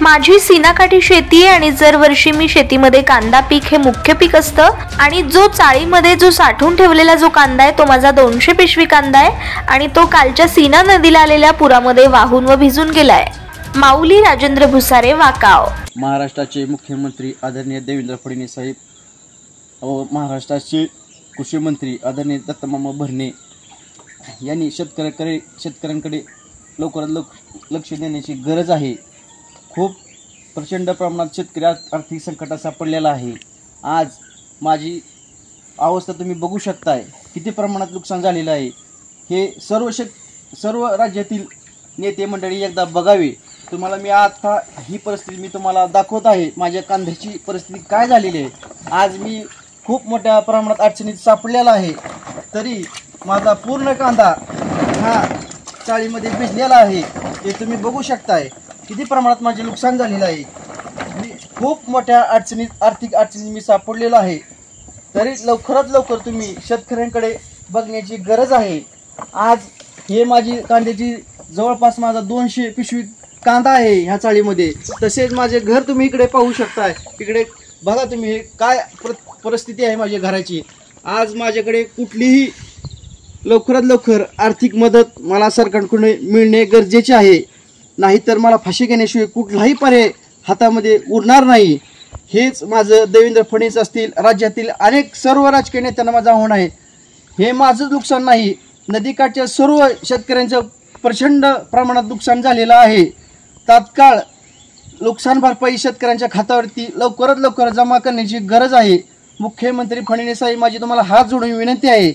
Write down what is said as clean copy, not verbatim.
माझी सीनाकाठी शेती आहे आणि दरवर्षी मी शेतीमध्ये कांदा पीक हे मुख्य पीक असतं आणि जो चाळीमध्ये जो साठवून ठेवलेला जो कांदा आहे तो माझा 200 पिशवी कांदा आहे आणि तो कालच्या सीना नदीला आलेल्या पुरामध्ये वाहून व भिजून गेलाय। माऊली राजेंद्र भुसारे, वाकाव। महाराष्ट्राचे मुख्यमंत्री आदरणीय देवेंद्र फडणवीस साहेब व महाराष्ट्राचे कृषी मंत्री आदरणीय दत्तमामा भरणे यांनी शेतकऱ्यांकडे लवकरात लक्ष देण्याची गरज आहे। खूप प्रचंड प्रमाणात शेतकरी आर्थिक संकटात सापडलेला आहे। आज माझी अवस्था तुम्ही बघू शकताय, किती प्रमाणात नुकसान झालेलं आहे। हे सर्व राज्यातील नेते मंडळी एकदा बघावे। तुम्हाला मी आता ही परिस्थिती मी तुम्हाला दाखवत आहे, माझ्या कांद्याची परिस्थिती काय झालेली आहे। आज मी खूप मोठ्या प्रमाणात अडचणीत सापडलेला आहे, तरी माझा पूर्ण कांदा हा चाळीमध्ये भिजलेला आहे। हे तुम्ही बघू शकताय किती प्रमाणात माझे नुकसान झालेलं आहे। मी खूप मोठ्या आर्थिक अडचणीत मी सापडलेलो आहे, तरी लवकरात लवकर तुम्ही शेतकऱ्यांकडे बघण्याची गरज आहे। आज हे माझी कांद्याची जवळपास माझा 200 पिशवी कांदा आहे ह्या चाळीमध्ये। तसेच माझे घर तुम्ही इकडे पाहू शकताय, इकडे बघा तुम्ही काय परिस्थिती आहे माझ्या घराची। आज माझ्याकडे कुठलीही लवकरात लवकर आर्थिक मदत मला सरकारकडून मिळणे गरजेचे आहे, नाहीतर मला फाशी घेण्याशिवाय कुठलाही पर्याय हातामध्ये उरणार नाही। हेच माझं देवेंद्र फडणवीस असतील, राज्यातील अनेक सर्व राजकीय नेत्यांना माझं आव्हान आहे। हे माझं नुकसान नाही, नदीकाठच्या सर्व शेतकऱ्यांचं प्रचंड प्रमाणात नुकसान झालेलं आहे। तात्काळ नुकसान भरपाई शेतकऱ्यांच्या खात्यावरती लवकरात लवकर जमा करण्याची गरज आहे। मुख्यमंत्री फडणवीस साहेब, माझी तुम्हाला हात जोडून विनंती आहे।